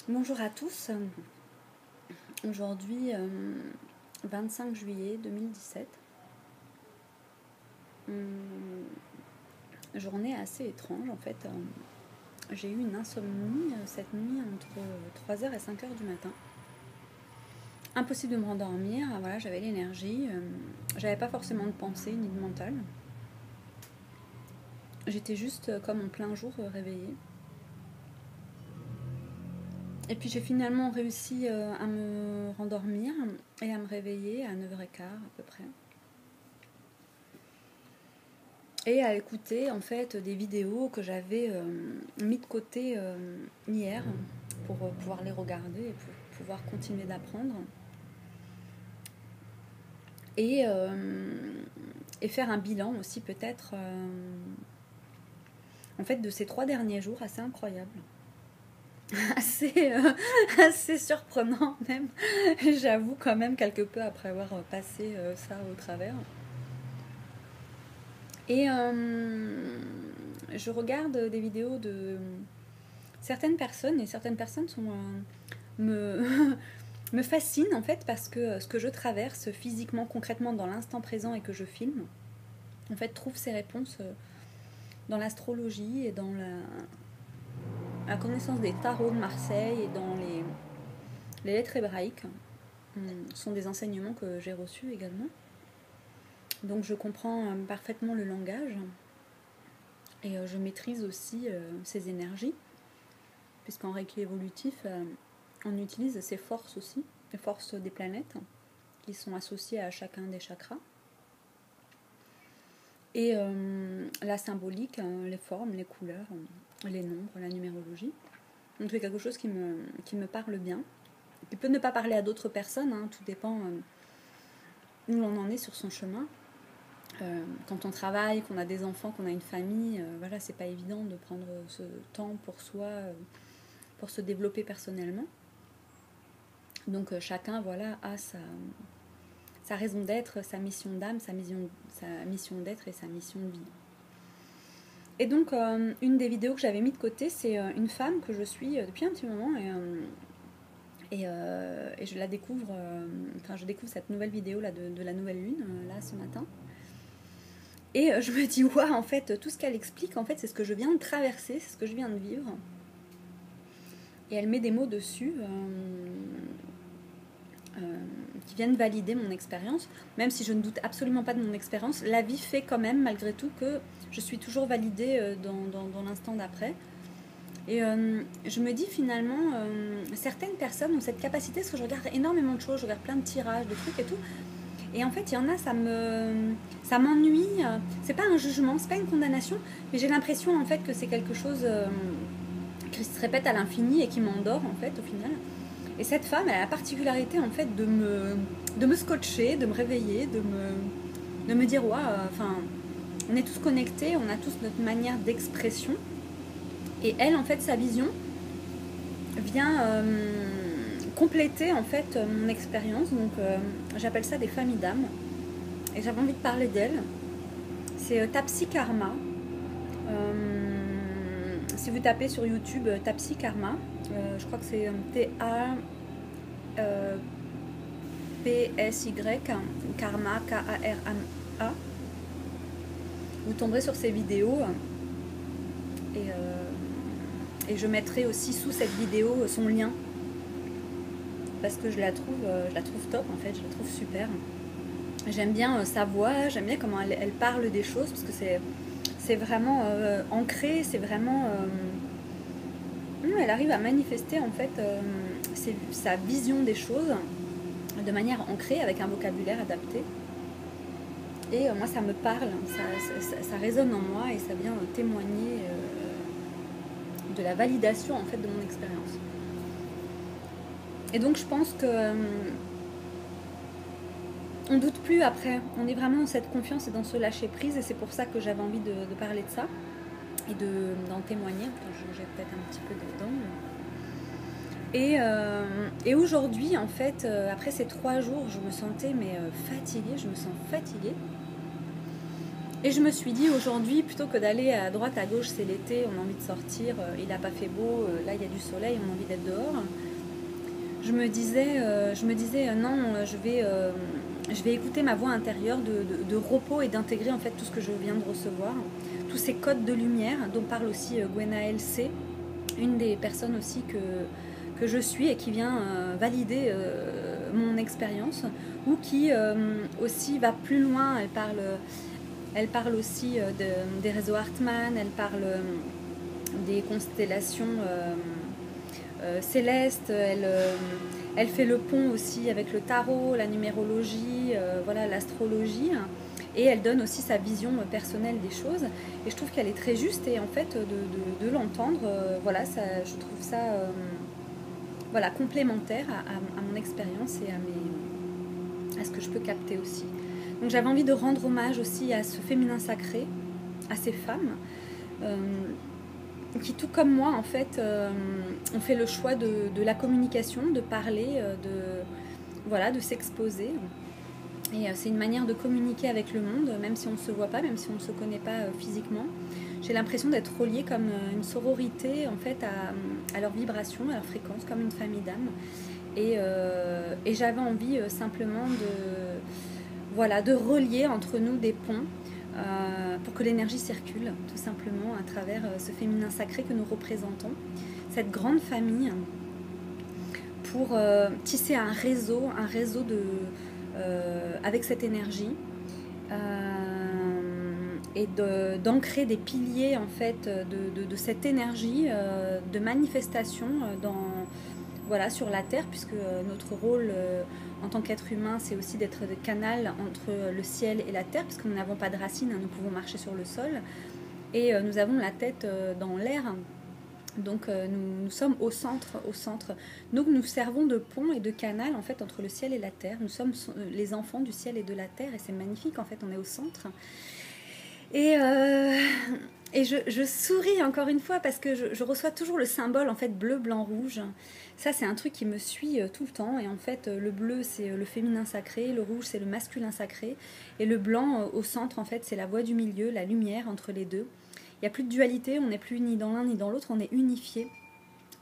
Bonjour à tous, aujourd'hui 25 juillet 2017, journée assez étrange en fait. J'ai eu une insomnie cette nuit entre 3h et 5h du matin. Impossible de me rendormir, voilà, j'avais l'énergie, j'avais pas forcément de pensée ni de mental. J'étais juste comme en plein jour réveillée. Et puis j'ai finalement réussi à me rendormir et à me réveiller à 9h15 à peu près. Et à écouter en fait des vidéos que j'avais mis de côté hier pour pouvoir les regarder et pour pouvoir continuer d'apprendre. Et faire un bilan aussi peut-être en fait de ces 3 derniers jours assez incroyables. Assez surprenant même, j'avoue quand même quelque peu après avoir passé ça au travers. Et je regarde des vidéos de certaines personnes, et certaines personnes sont, me fascinent en fait parce que ce que je traverse physiquement, concrètement dans l'instant présent et que je filme, en fait trouve ses réponses dans l'astrologie et dans la connaissance des tarots de Marseille et dans les lettres hébraïques. Ce sont des enseignements que j'ai reçus également. Donc je comprends parfaitement le langage et je maîtrise aussi ces énergies, puisqu'en Reiki évolutif, on utilise ces forces aussi, les forces des planètes, qui sont associées à chacun des chakras. Et la symbolique, les formes, les couleurs, les nombres, la numérologie. Donc c'est quelque chose qui me parle bien. Il peut ne pas parler à d'autres personnes, hein, tout dépend où l'on en est sur son chemin. Quand on travaille, qu'on a des enfants, qu'on a une famille, voilà, c'est pas évident de prendre ce temps pour soi, pour se développer personnellement. Donc chacun, voilà, a sa raison d'être, sa mission d'âme, sa mission d'être et sa mission de vie. Et donc une des vidéos que j'avais mis de côté, c'est une femme que je suis depuis un petit moment et je la découvre, je découvre cette nouvelle vidéo là de la nouvelle lune là ce matin. Et je me dis, waouh, en fait, tout ce qu'elle explique, en fait, c'est ce que je viens de traverser, c'est ce que je viens de vivre. Et elle met des mots dessus qui viennent valider mon expérience. Même si je ne doute absolument pas de mon expérience, la vie fait quand même, malgré tout, que je suis toujours validée dans l'instant d'après. Et je me dis finalement, certaines personnes ont cette capacité, parce que je regarde énormément de choses, je regarde plein de tirages, de trucs et tout. Et en fait, il y en a, ça m'ennuie. C'est pas un jugement, c'est pas une condamnation, mais j'ai l'impression en fait que c'est quelque chose qui se répète à l'infini et qui m'endort en fait au final. Et cette femme, elle a la particularité en fait de me scotcher, de me réveiller, de me dire waouh, enfin, on est tous connectés, on a tous notre manière d'expression. Et elle, en fait, sa vision vient compléter en fait mon expérience. Donc j'appelle ça des familles d'âmes et j'avais envie de parler d'elle. C'est Tapsi Karma. Si vous tapez sur YouTube Tapsi Karma, je crois que c'est T-A-P-S-Y Karma, K-A-R-M-A. Vous tomberez sur ces vidéos et je mettrai aussi sous cette vidéo son lien parce que je la trouve top en fait, je la trouve super. J'aime bien sa voix, j'aime bien comment elle parle des choses parce que c'est vraiment ancré, c'est vraiment elle arrive à manifester en fait sa vision des choses de manière ancrée avec un vocabulaire adapté. Et moi ça me parle, ça résonne en moi et ça vient témoigner de la validation en fait de mon expérience. Et donc je pense que on doute plus après, on est vraiment dans cette confiance et dans ce lâcher prise et c'est pour ça que j'avais envie de parler de ça et d'en témoigner. Enfin, j'ai peut-être un petit peu dedans. Et aujourd'hui en fait, après ces 3 jours, je me sentais fatiguée, je me sens fatiguée. Et je me suis dit aujourd'hui, plutôt que d'aller à droite, à gauche, c'est l'été, on a envie de sortir, il n'a pas fait beau, là il y a du soleil, on a envie d'être dehors. Je me disais non, je vais écouter ma voix intérieure de repos et d'intégrer en fait tout ce que je viens de recevoir, tous ces codes de lumière dont parle aussi Gwenaëlle C, une des personnes aussi que je suis et qui vient valider mon expérience, ou qui aussi va plus loin. Elle parle aussi des réseaux Hartmann, elle parle des constellations célestes, elle fait le pont aussi avec le tarot, la numérologie, voilà, l'astrologie, et elle donne aussi sa vision personnelle des choses, et je trouve qu'elle est très juste, et en fait de l'entendre, voilà, ça, je trouve ça voilà, complémentaire à mon expérience et à ce que je peux capter aussi. Donc j'avais envie de rendre hommage aussi à ce féminin sacré, à ces femmes qui, tout comme moi, en fait, ont fait le choix de la communication, de parler, voilà, de s'exposer. Et c'est une manière de communiquer avec le monde, même si on ne se voit pas, même si on ne se connaît pas physiquement. J'ai l'impression d'être reliée comme une sororité, en fait, à leur vibration, à leur fréquence, comme une famille d'âmes. Et j'avais envie simplement voilà, de relier entre nous des ponts pour que l'énergie circule, tout simplement, à travers ce féminin sacré que nous représentons, cette grande famille, pour tisser un réseau avec cette énergie, et d'ancrer des piliers en fait de cette énergie de manifestation voilà, sur la Terre, puisque notre rôle en tant qu'être humain, c'est aussi d'être le canal entre le ciel et la Terre, puisque nous n'avons pas de racines, nous pouvons marcher sur le sol, et nous avons la tête dans l'air. Donc nous sommes au centre. Donc nous servons de pont et de canal en fait entre le ciel et la terre. Nous sommes les enfants du ciel et de la terre, et c'est magnifique, en fait, on est au centre. Et je souris encore une fois parce que je reçois toujours le symbole en fait bleu, blanc, rouge. Ça, c'est un truc qui me suit tout le temps. Et en fait, le bleu, c'est le féminin sacré, le rouge, c'est le masculin sacré, et le blanc au centre, en fait, c'est la voie du milieu, la lumière entre les deux. Il n'y a plus de dualité, on n'est plus ni dans l'un ni dans l'autre, on est unifié.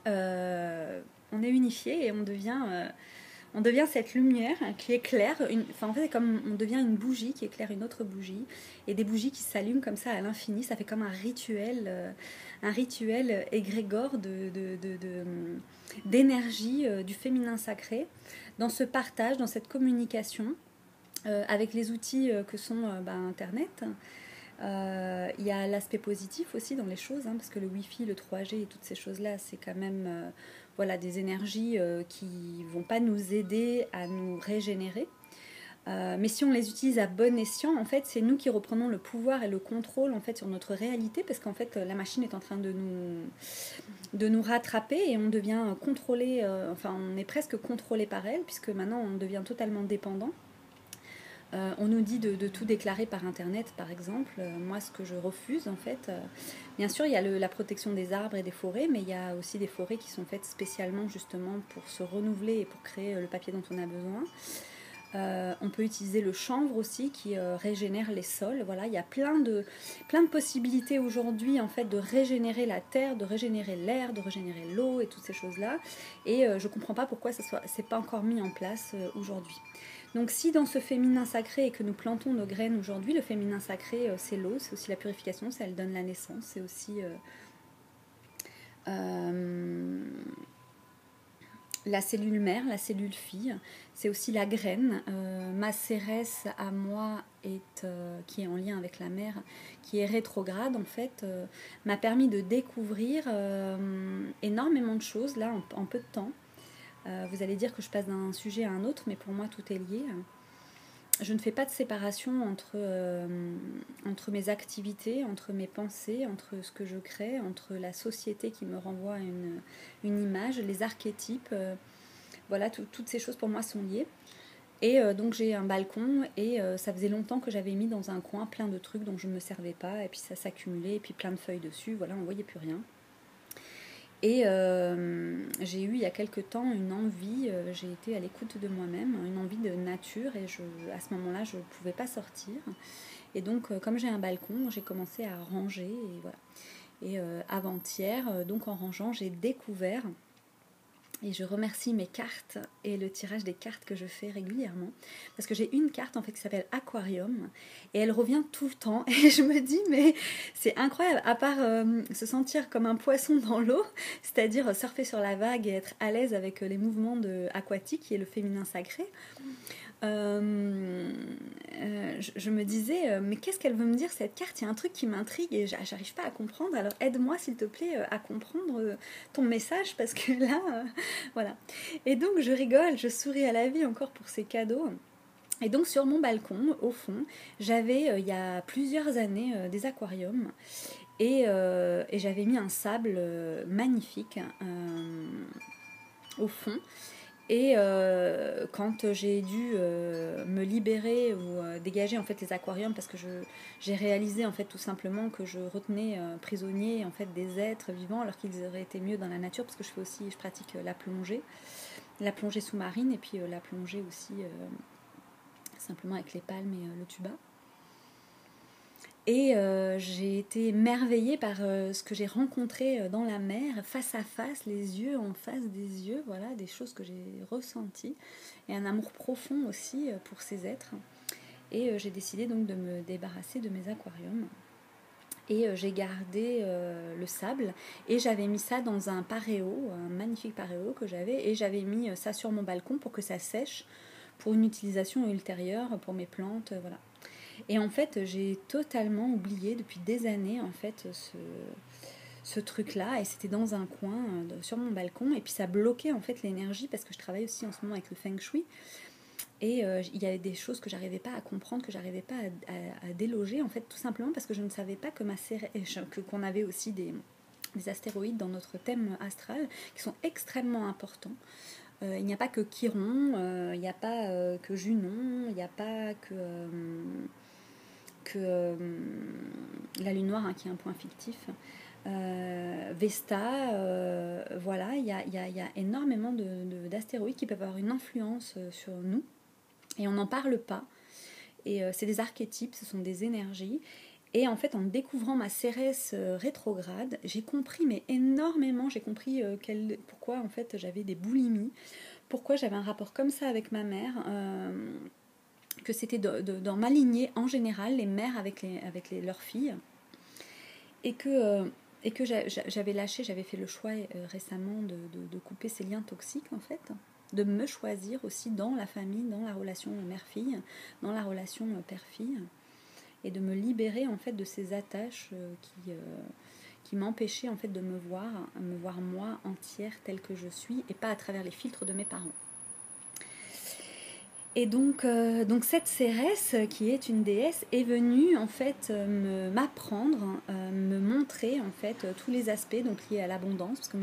On est unifié, et on devient cette lumière qui éclaire, enfin en fait c'est comme on devient une bougie qui éclaire une autre bougie, et des bougies qui s'allument comme ça à l'infini. Ça fait comme un rituel égrégore d'énergie du féminin sacré, dans ce partage, dans cette communication, avec les outils que sont Internet. Il y a l'aspect positif aussi dans les choses, parce que le Wi-Fi, le 3G et toutes ces choses-là, c'est quand même voilà, des énergies qui ne vont pas nous aider à nous régénérer. Mais si on les utilise à bon escient, en fait, c'est nous qui reprenons le pouvoir et le contrôle en fait, sur notre réalité, parce qu'en fait, la machine est en train de nous rattraper, et on devient contrôlé, enfin, on est presque contrôlé par elle, puisque maintenant, on devient totalement dépendant. On nous dit de tout déclarer par Internet, par exemple. Moi, ce que je refuse, en fait, bien sûr, il y a la protection des arbres et des forêts, mais il y a aussi des forêts qui sont faites spécialement, justement, pour se renouveler et pour créer le papier dont on a besoin. On peut utiliser le chanvre aussi, qui régénère les sols. Voilà, il y a plein de possibilités aujourd'hui, en fait, de régénérer la terre, de régénérer l'air, de régénérer l'eau et toutes ces choses-là. Et je ne comprends pas pourquoi c'est pas encore mis en place aujourd'hui. Donc si dans ce féminin sacré, et que nous plantons nos graines aujourd'hui, le féminin sacré, c'est l'eau, c'est aussi la purification, ça, elle donne la naissance, c'est aussi la cellule mère, la cellule fille, c'est aussi la graine. Ma Cérès à moi, qui est en lien avec la mère, qui est rétrograde en fait, m'a permis de découvrir énormément de choses là en peu de temps. Vous allez dire que je passe d'un sujet à un autre, mais pour moi tout est lié. Je ne fais pas de séparation entre mes activités, entre mes pensées, entre ce que je crée, entre la société qui me renvoie une image, les archétypes. Voilà, toutes ces choses pour moi sont liées. Et donc j'ai un balcon, et ça faisait longtemps que j'avais mis dans un coin plein de trucs dont je ne me servais pas, et puis ça s'accumulait, et puis plein de feuilles dessus, voilà, on ne voyait plus rien. Et j'ai eu il y a quelque temps une envie, j'ai été à l'écoute de moi-même, une envie de nature, et à ce moment-là je ne pouvais pas sortir. Et donc, comme j'ai un balcon, j'ai commencé à ranger, et voilà. Et avant-hier, donc en rangeant, j'ai découvert, et je remercie mes cartes et le tirage des cartes que je fais régulièrement, parce que j'ai une carte en fait qui s'appelle Aquarium, et elle revient tout le temps, et je me dis mais c'est incroyable, à part se sentir comme un poisson dans l'eau, c'est-à-dire surfer sur la vague et être à l'aise avec les mouvements aquatiques, qui est le féminin sacré. Je me disais, mais qu'est-ce qu'elle veut me dire cette carte? Il y a un truc qui m'intrigue et j'arrive pas à comprendre. Alors aide-moi s'il te plaît à comprendre ton message, parce que là, voilà. Et donc je rigole, je souris à la vie encore pour ces cadeaux. Et donc sur mon balcon, au fond, j'avais il y a plusieurs années des aquariums, et j'avais mis un sable magnifique au fond. Et quand j'ai dû me libérer ou dégager en fait les aquariums, parce que j'ai réalisé en fait tout simplement que je retenais prisonniers en fait des êtres vivants, alors qu'ils auraient été mieux dans la nature, parce que je pratique la plongée sous-marine, et puis la plongée aussi simplement avec les palmes et le tuba. Et j'ai été émerveillée par ce que j'ai rencontré dans la mer, face à face, les yeux en face des yeux, voilà, des choses que j'ai ressenties, et un amour profond aussi pour ces êtres. Et j'ai décidé donc de me débarrasser de mes aquariums. Et j'ai gardé le sable, et j'avais mis ça dans un paréo, un magnifique paréo que j'avais, et j'avais mis ça sur mon balcon pour que ça sèche, pour une utilisation ultérieure pour mes plantes, voilà. Et en fait, j'ai totalement oublié depuis des années en fait ce truc-là, et c'était dans un coin sur mon balcon, et puis ça bloquait en fait l'énergie, parce que je travaille aussi en ce moment avec le Feng Shui, et il y avait des choses que j'arrivais pas à comprendre, que j'arrivais pas à déloger en fait, tout simplement parce que je ne savais pas que qu'on avait aussi des astéroïdes dans notre thème astral qui sont extrêmement importants. Il n'y a pas que Chiron, il n'y a pas que Junon, il n'y a pas que la lune noire, hein, qui est un point fictif, Vesta, voilà, il y a énormément d'astéroïdes qui peuvent avoir une influence sur nous, et on n'en parle pas, et c'est des archétypes, ce sont des énergies. Et en fait, en découvrant ma Cérès rétrograde, j'ai compris, mais énormément, j'ai compris pourquoi en fait j'avais des boulimies, pourquoi j'avais un rapport comme ça avec ma mère, que c'était dans ma lignée en général, les mères avec leurs filles, et que j'avais lâché, j'avais fait le choix récemment de couper ces liens toxiques en fait, de me choisir aussi dans la famille, dans la relation mère-fille, dans la relation père-fille, et de me libérer en fait de ces attaches qui m'empêchaient en fait de me voir moi entière telle que je suis, et pas à travers les filtres de mes parents. Et donc cette Cérès, qui est une déesse, est venue en fait m'apprendre, me montrer en fait tous les aspects donc liés à l'abondance, parce que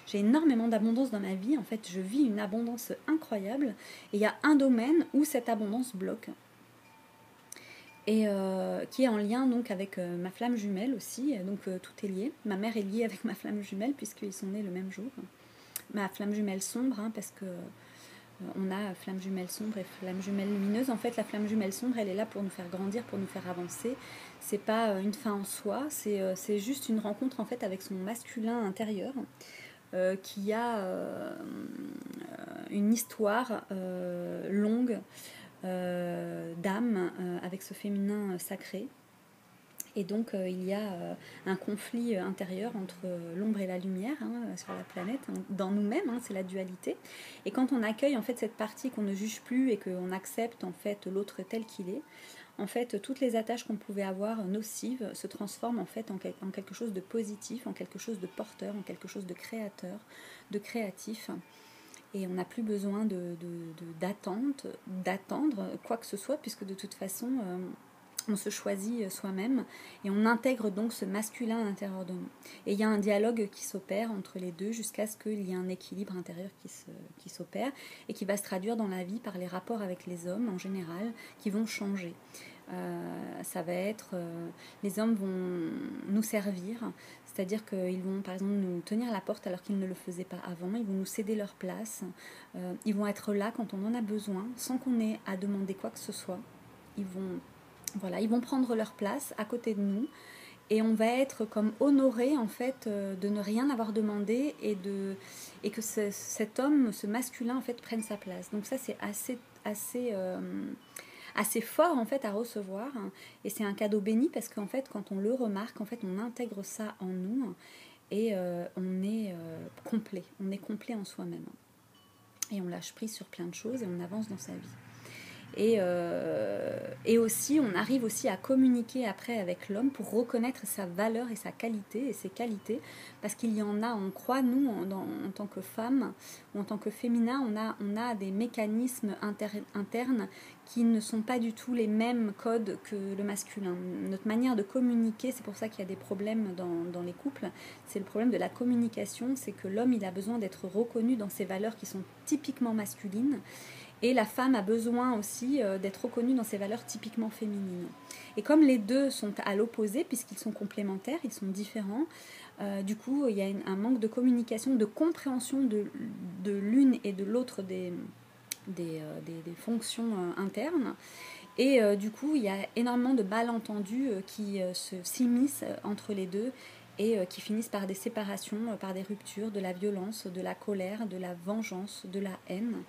j'ai énormément d'abondance dans ma vie. En fait, je vis une abondance incroyable, et il y a un domaine où cette abondance bloque, et qui est en lien donc avec ma flamme jumelle aussi. Donc tout est lié. Ma mère est liée avec ma flamme jumelle, puisqu'ils sont nés le même jour. Ma flamme jumelle sombre, hein, parce que on a flamme jumelle sombre et flamme jumelle lumineuse. En fait, la flamme jumelle sombre, elle est là pour nous faire grandir, pour nous faire avancer. C'est pas une fin en soi, c'est juste une rencontre en fait avec son masculin intérieur, qui a une histoire longue d'âme avec ce féminin sacré. Et donc il y a un conflit intérieur entre l'ombre et la lumière, hein, sur la planète, hein, dans nous-mêmes, hein, c'est la dualité. Et quand on accueille en fait cette partie qu'on ne juge plus, et qu'on accepte en fait l'autre tel qu'il est, en fait toutes les attaches qu'on pouvait avoir nocives se transforment en fait en quelque chose de positif, en quelque chose de porteur, en quelque chose de créateur, de créatif. Et on n'a plus besoin d'attendre quoi que ce soit, puisque de toute façon on se choisit soi-même, et on intègre donc ce masculin à l'intérieur de nous. Et il y a un dialogue qui s'opère entre les deux, jusqu'à ce qu'il y ait un équilibre intérieur qui s'opère, et qui va se traduire dans la vie par les rapports avec les hommes en général, qui vont changer. Ça va être les hommes vont nous servir, c'est-à-dire qu'ils vont par exemple nous tenir la porte alors qu'ils ne le faisaient pas avant, ils vont nous céder leur place, ils vont être là quand on en a besoin sans qu'on ait à demander quoi que ce soit, ils vont Voilà, ils vont prendre leur place à côté de nous et on va être comme honoré en fait de ne rien avoir demandé et que cet homme, ce masculin en fait prenne sa place. Donc ça c'est assez fort en fait à recevoir et c'est un cadeau béni parce qu'en fait quand on le remarque en fait on intègre ça en nous et on est complet en soi-même et on lâche prise sur plein de choses et on avance dans sa vie. Et aussi, on arrive aussi à communiquer après avec l'homme pour reconnaître sa valeur et sa qualité et ses qualités, parce qu'il y en a, on croit, nous, en tant que femme ou en tant que féminin, on a des mécanismes internes qui ne sont pas du tout les mêmes codes que le masculin. Notre manière de communiquer, c'est pour ça qu'il y a des problèmes dans les couples, c'est le problème de la communication, c'est que l'homme, il a besoin d'être reconnu dans ses valeurs qui sont typiquement masculines, et la femme a besoin aussi d'être reconnue dans ses valeurs typiquement féminines. Et comme les deux sont à l'opposé, puisqu'ils sont complémentaires, ils sont différents, du coup, il y a un manque de communication, de compréhension de l'une et de l'autre des fonctions internes. Et du coup, il y a énormément de malentendus qui s'immiscent entre les deux et qui finissent par des séparations, par des ruptures, de la violence, de la colère, de la vengeance, de la haine.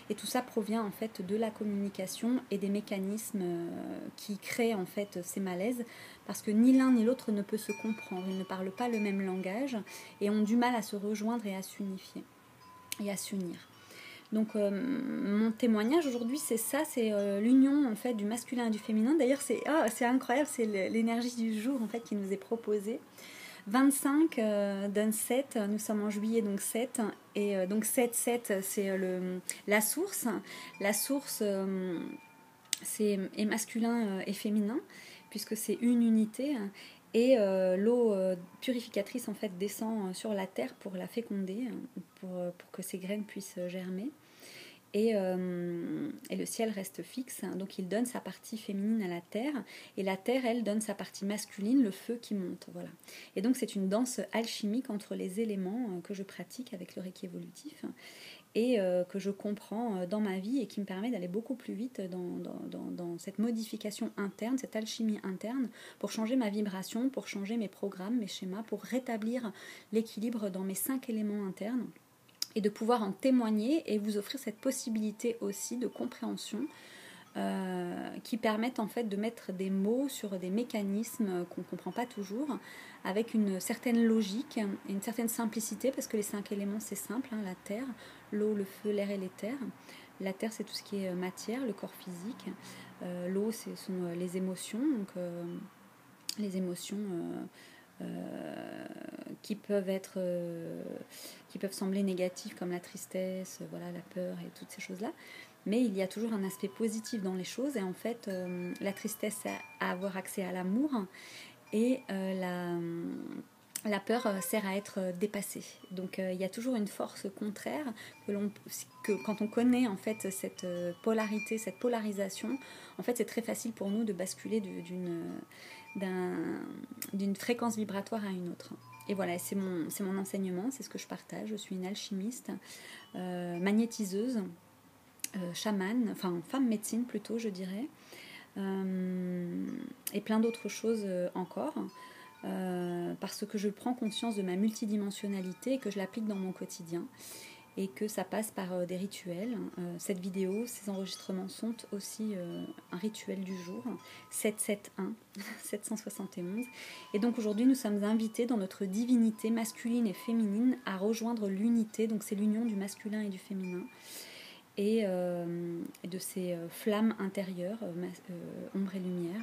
Et tout ça provient en fait de la communication et des mécanismes qui créent en fait ces malaises, parce que ni l'un ni l'autre ne peut se comprendre, ils ne parlent pas le même langage et ont du mal à se rejoindre et à s'unifier et à s'unir. Donc mon témoignage aujourd'hui c'est ça, c'est l'union en fait du masculin et du féminin. D'ailleurs c'est incroyable, c'est l'énergie du jour en fait qui nous est proposée. 25 donne 7, nous sommes en juillet donc 7 et donc 7 c'est la source. La source est masculin et féminin puisque c'est une unité. Et l'eau purificatrice en fait descend sur la terre pour la féconder, pour que ces graines puissent germer. Et le ciel reste fixe, donc il donne sa partie féminine à la terre, et la terre, elle, donne sa partie masculine, le feu qui monte. Voilà. Et donc c'est une danse alchimique entre les éléments que je pratique avec le Reiki évolutif et que je comprends dans ma vie et qui me permet d'aller beaucoup plus vite dans cette modification interne, cette alchimie interne, pour changer ma vibration, pour changer mes programmes, mes schémas, pour rétablir l'équilibre dans mes 5 éléments internes et de pouvoir en témoigner et vous offrir cette possibilité aussi de compréhension qui permettent en fait de mettre des mots sur des mécanismes qu'on ne comprend pas toujours, avec une certaine logique et une certaine simplicité, parce que les 5 éléments c'est simple, hein, la terre, l'eau, le feu, l'air et l'éther. La terre c'est tout ce qui est matière, le corps physique, l'eau ce sont les émotions, donc les émotions qui peuvent sembler négatives comme la tristesse, voilà, la peur et toutes ces choses-là. Mais il y a toujours un aspect positif dans les choses et en fait la tristesse à avoir accès à l'amour et la peur sert à être dépassée. Donc il y a toujours une force contraire que quand on connaît en fait cette polarité, cette polarisation, en fait c'est très facile pour nous de basculer d'une fréquence vibratoire à une autre. Et voilà, c'est mon enseignement, c'est ce que je partage. Je suis une alchimiste, magnétiseuse, chamane, enfin femme médecine plutôt je dirais, et plein d'autres choses encore, parce que je prends conscience de ma multidimensionnalité et que je l'applique dans mon quotidien. Et que ça passe par des rituels. Cette vidéo, ces enregistrements sont aussi un rituel du jour, 771, 771. Et donc aujourd'hui, nous sommes invités dans notre divinité masculine et féminine à rejoindre l'unité, donc c'est l'union du masculin et du féminin, et de ces flammes intérieures, ombre et lumière,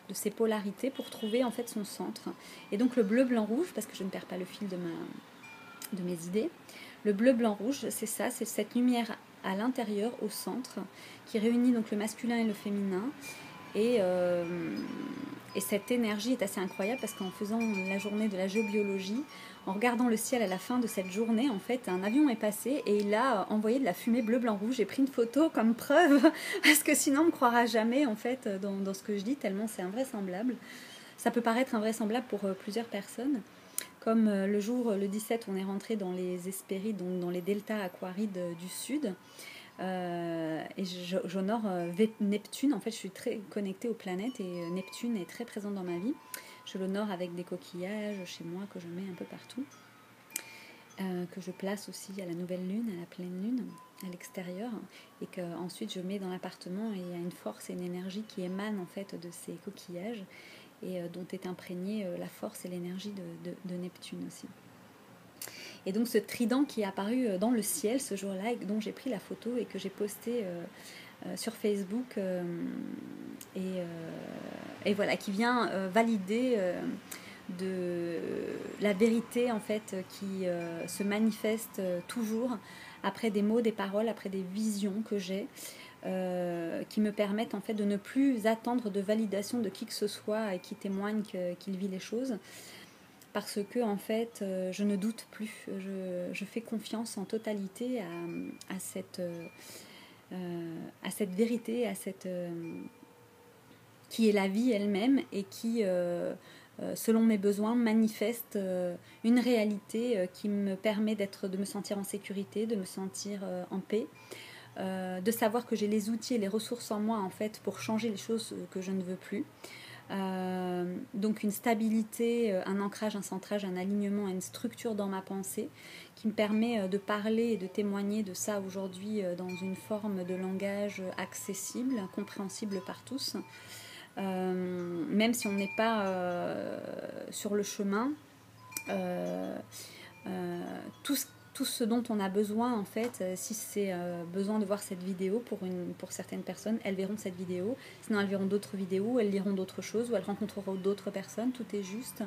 de ces polarités pour trouver en fait son centre. Et donc le bleu, blanc, rouge, parce que je ne perds pas le fil de mes idées. Le bleu, blanc, rouge, c'est ça, c'est cette lumière à l'intérieur, au centre, qui réunit donc le masculin et le féminin. Et cette énergie est assez incroyable parce qu'en faisant la journée de la géobiologie, en regardant le ciel à la fin de cette journée, en fait, un avion est passé et il a envoyé de la fumée bleu, blanc, rouge. J'ai pris une photo comme preuve parce que sinon on ne croira jamais en fait dans ce que je dis, tellement c'est invraisemblable. Ça peut paraître invraisemblable pour plusieurs personnes. Comme le jour, le 17, on est rentré dans les Hespérides, donc dans les deltas aquarides du sud. Et j'honore Neptune. En fait, je suis très connectée aux planètes et Neptune est très présent dans ma vie. Je l'honore avec des coquillages chez moi que je mets un peu partout, que je place aussi à la nouvelle lune, à la pleine lune, à l'extérieur, et qu'ensuite je mets dans l'appartement, et il y a une force et une énergie qui émanent en fait de ces coquillages et dont est imprégnée la force et l'énergie de Neptune aussi. Et donc ce trident qui est apparu dans le ciel ce jour-là, dont j'ai pris la photo et que j'ai posté sur Facebook, et voilà, qui vient valider de la vérité en fait qui se manifeste toujours après des mots, des paroles, après des visions que j'ai, qui me permettent en fait de ne plus attendre de validation de qui que ce soit et qui témoigne qu'il vit les choses, parce que en fait je ne doute plus, je fais confiance en totalité à cette vérité, à cette qui est la vie elle-même et qui selon mes besoins manifeste une réalité qui me permet de me sentir en sécurité, de me sentir en paix, de savoir que j'ai les outils et les ressources en moi en fait pour changer les choses que je ne veux plus. Donc une stabilité, un ancrage, un centrage, un alignement, une structure dans ma pensée qui me permet de parler et de témoigner de ça aujourd'hui dans une forme de langage accessible, compréhensible par tous. Même si on n'est pas sur le chemin, tout ce dont on a besoin en fait, si c'est besoin de voir cette vidéo pour certaines personnes, elles verront cette vidéo, sinon elles verront d'autres vidéos, elles liront d'autres choses ou elles rencontreront d'autres personnes, tout est juste.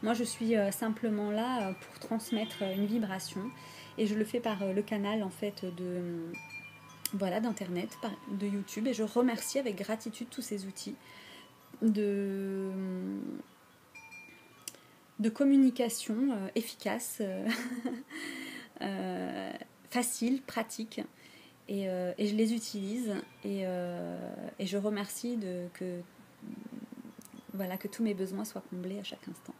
Moi je suis simplement là pour transmettre une vibration, et je le fais par le canal en fait d'internet, de YouTube, et je remercie avec gratitude tous ces outils de communication efficace, facile, pratique, et je les utilise, et je remercie que tous mes besoins soient comblés à chaque instant.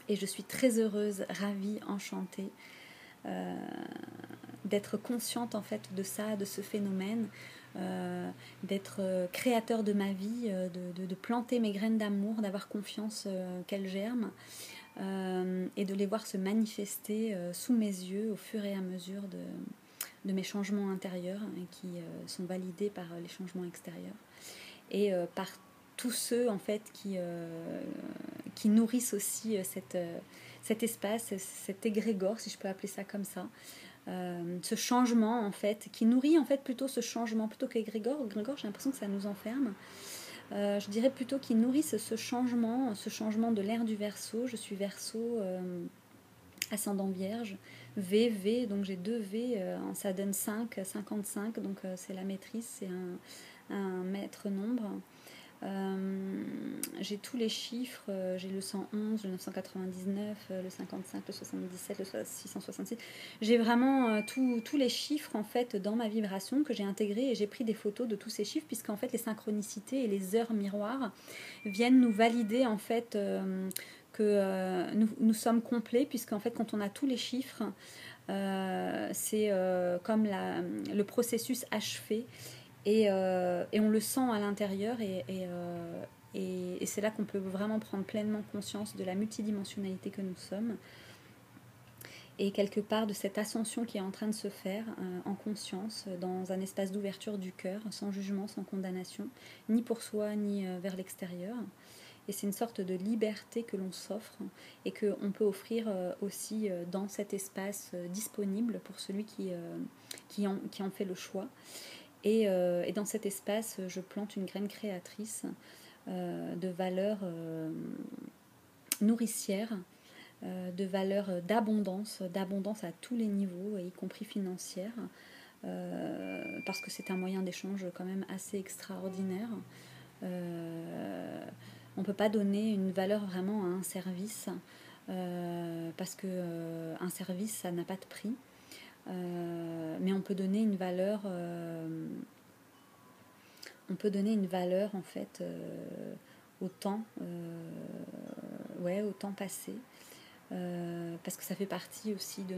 Et je suis très heureuse, ravie, enchantée d'être consciente en fait de ça, de ce phénomène, d'être créateur de ma vie, de planter mes graines d'amour, d'avoir confiance qu'elles germent, et de les voir se manifester sous mes yeux au fur et à mesure de mes changements intérieurs, qui sont validés par les changements extérieurs, et par tous ceux en fait qui nourrissent aussi cet espace, cet égrégore, si je peux appeler ça comme ça, ce changement en fait, qui nourrit en fait plutôt ce changement, plutôt qu'égrégore. Grégor, j'ai l'impression que ça nous enferme. Je dirais plutôt qu'ils nourrissent ce changement de l'ère du Verseau. Je suis Verseau, ascendant Vierge, V, donc j'ai 2 V, ça donne 55, donc c'est la maîtrise, c'est un maître nombre. J'ai tous les chiffres, j'ai le 111, le 999, le 55, le 77, le 666. J'ai vraiment tous les chiffres en fait dans ma vibration que j'ai intégré, et j'ai pris des photos de tous ces chiffres, puisqu'en fait les synchronicités et les heures miroirs viennent nous valider en fait que nous sommes complets, puisqu'en fait quand on a tous les chiffres, c'est comme le processus achevé. Et on le sent à l'intérieur, et c'est là qu'on peut vraiment prendre pleinement conscience de la multidimensionnalité que nous sommes, et quelque part de cette ascension qui est en train de se faire en conscience, dans un espace d'ouverture du cœur, sans jugement, sans condamnation, ni pour soi ni vers l'extérieur. Et c'est une sorte de liberté que l'on s'offre et qu'on peut offrir aussi dans cet espace disponible pour celui qui en fait le choix. Et dans cet espace, je plante une graine créatrice de valeurs nourricières, de valeurs d'abondance à tous les niveaux, y compris financière, parce que c'est un moyen d'échange quand même assez extraordinaire. On ne peut pas donner une valeur vraiment à un service, parce qu'un service, ça n'a pas de prix. Mais on peut donner une valeur en fait au temps passé, parce que ça fait partie aussi de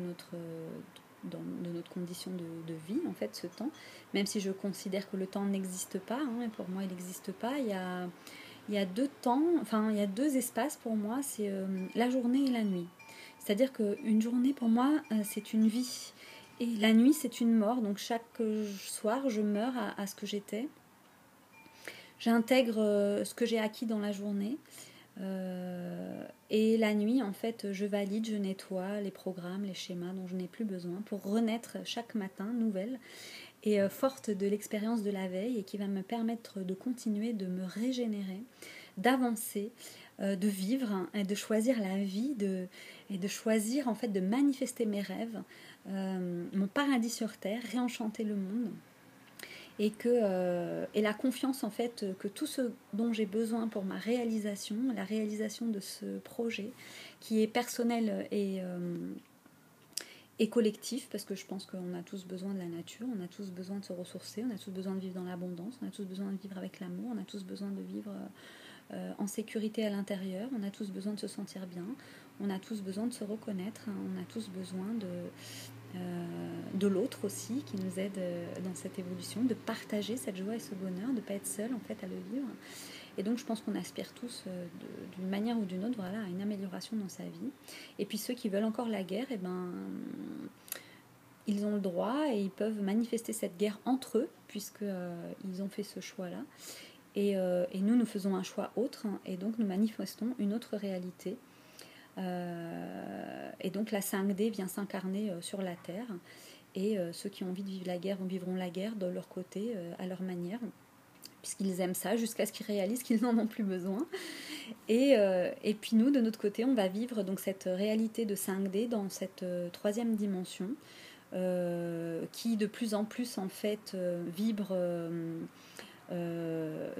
de notre condition de vie, en fait, ce temps. Même si je considère que le temps n'existe pas, hein, et pour moi, il n'existe pas. Il y a deux temps, enfin, il y a deux espaces pour moi, c'est la journée et la nuit. C'est-à-dire qu'une journée, pour moi, c'est une vie. Et la nuit, c'est une mort. Donc chaque soir, je meurs à ce que j'étais. J'intègre ce que j'ai acquis dans la journée. Et la nuit, en fait, je valide, je nettoie les programmes, les schémas dont je n'ai plus besoin pour renaître chaque matin nouvelle et forte de l'expérience de la veille et qui va me permettre de continuer, de me régénérer, d'avancer, de vivre et de choisir la vie et de choisir en fait de manifester mes rêves, mon paradis sur terre, réenchanter le monde. Et la confiance en fait que tout ce dont j'ai besoin pour ma réalisation, la réalisation de ce projet qui est personnel et collectif, parce que je pense qu'on a tous besoin de la nature, on a tous besoin de se ressourcer, on a tous besoin de vivre dans l'abondance, on a tous besoin de vivre avec l'amour, on a tous besoin de vivre en sécurité à l'intérieur, on a tous besoin de se sentir bien, on a tous besoin de se reconnaître, on a tous besoin de l'autre aussi qui nous aide dans cette évolution, de partager cette joie et ce bonheur, de ne pas être seul en fait à le vivre. Et donc je pense qu'on aspire tous d'une manière ou d'une autre, voilà, à une amélioration dans sa vie. Et puis ceux qui veulent encore la guerre, eh ben, ils ont le droit et ils peuvent manifester cette guerre entre eux, puisqu'ils ont fait ce choix-là. Et nous faisons un choix autre, hein, et donc nous manifestons une autre réalité. Et donc la 5D vient s'incarner sur la Terre. Et ceux qui ont envie de vivre la guerre vivront la guerre de leur côté, à leur manière, puisqu'ils aiment ça, jusqu'à ce qu'ils réalisent qu'ils n'en ont plus besoin. Et puis nous, de notre côté, on va vivre donc cette réalité de 5D dans cette troisième dimension, qui de plus en plus en fait vibre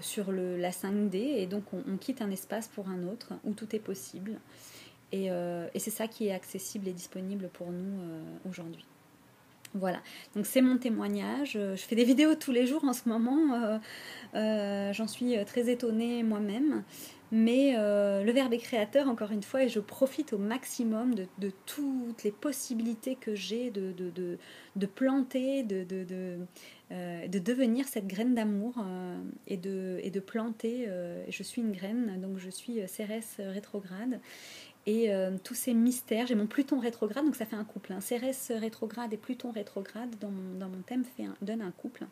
sur la 5D, et donc on quitte un espace pour un autre où tout est possible. Et c'est ça qui est accessible et disponible pour nous aujourd'hui. Voilà, donc c'est mon témoignage. Je fais des vidéos tous les jours en ce moment. J'en suis très étonnée moi-même. Mais le Verbe est créateur, encore une fois, et je profite au maximum de toutes les possibilités que j'ai de planter, de devenir cette graine d'amour et de planter. Je suis une graine, donc je suis Cérès rétrograde. Et tous ces mystères, j'ai mon Pluton rétrograde, donc ça fait un couple. Hein. Cérès rétrograde et Pluton rétrograde, dans mon thème, donne un couple.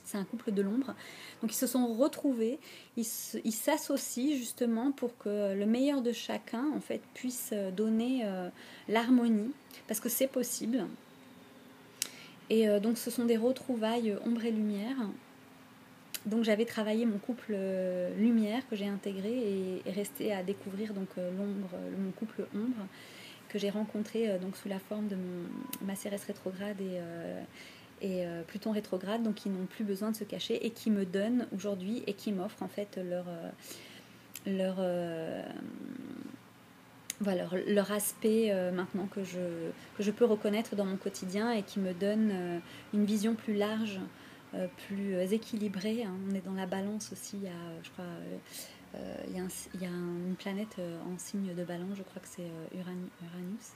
C'est un couple de l'ombre. Donc ils se sont retrouvés, ils s'associent justement pour que le meilleur de chacun en fait puisse donner l'harmonie, parce que c'est possible. Et donc ce sont des retrouvailles ombre et lumière. Donc j'avais travaillé mon couple lumière que j'ai intégré et resté à découvrir donc mon couple ombre que j'ai rencontré donc sous la forme de ma Cérès rétrograde et Pluton rétrograde, donc qui n'ont plus besoin de se cacher et qui me donnent aujourd'hui et qui m'offrent en fait leur aspect maintenant que je peux reconnaître dans mon quotidien et qui me donne une vision plus large, plus équilibrée. Hein. On est dans la balance aussi, il y a, je crois, il y a une planète en signe de balance, je crois que c'est Uranus.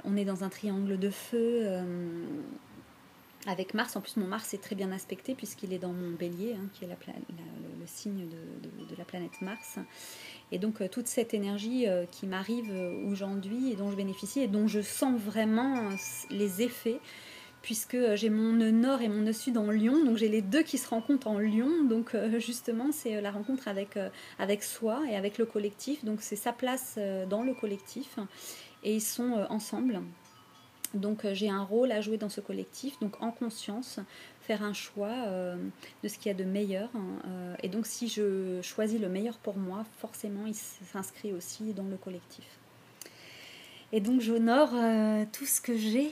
On est dans un triangle de feu avec Mars. En plus, mon Mars est très bien aspecté puisqu'il est dans mon bélier, hein, qui est le signe de la planète Mars. Et donc, toute cette énergie qui m'arrive aujourd'hui et dont je bénéficie et dont je sens vraiment les effets, puisque j'ai mon nœud nord et mon nœud sud en Lion, donc j'ai les deux qui se rencontrent en Lion, donc justement c'est la rencontre avec soi et avec le collectif, donc c'est sa place dans le collectif, et ils sont ensemble. Donc j'ai un rôle à jouer dans ce collectif, donc en conscience, faire un choix de ce qu'il y a de meilleur. Et donc si je choisis le meilleur pour moi, forcément il s'inscrit aussi dans le collectif. Et donc j'honore tout ce que j'ai,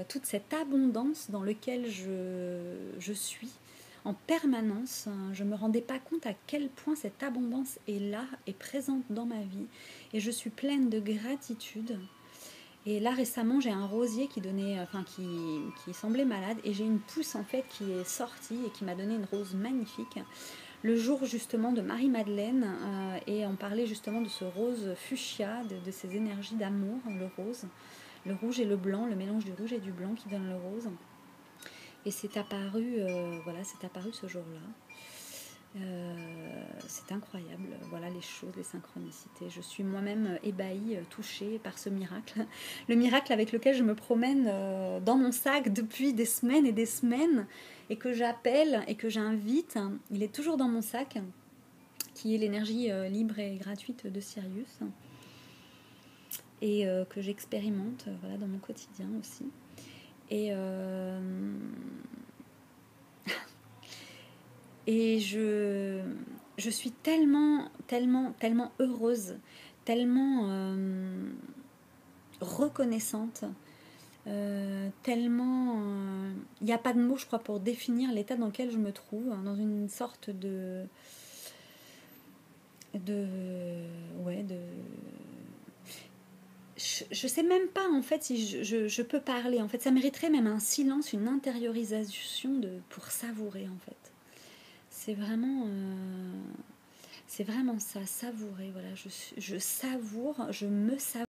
toute cette abondance dans laquelle je suis en permanence. Je ne me rendais pas compte à quel point cette abondance est là, est présente dans ma vie. Et je suis pleine de gratitude. Et là récemment j'ai un rosier qui semblait malade, et j'ai une pousse en fait qui est sortie et qui m'a donné une rose magnifique. le jour justement de Marie-Madeleine, et on parlait justement de ce rose fuchsia, de ces énergies d'amour, le rouge et le blanc, le mélange du rouge et du blanc qui donne le rose. Et c'est apparu, voilà, c'est apparu ce jour-là. C'est incroyable, voilà les choses, les synchronicités. Je suis moi-même ébahie, touchée par ce miracle. Le miracle avec lequel je me promène dans mon sac depuis des semaines et des semaines, et que j'appelle et que j'invite. Il est toujours dans mon sac, qui est l'énergie libre et gratuite de Sirius, et que j'expérimente voilà, dans mon quotidien aussi. Et Et je suis tellement, tellement, tellement heureuse, tellement reconnaissante, tellement... Il n'y a pas de mots, je crois, pour définir l'état dans lequel je me trouve, dans une sorte ouais, je sais même pas en fait si je peux parler. En fait, ça mériterait même un silence, une intériorisation pour savourer en fait. C'est vraiment ça, savourer. Voilà, je savoure, je me savoure.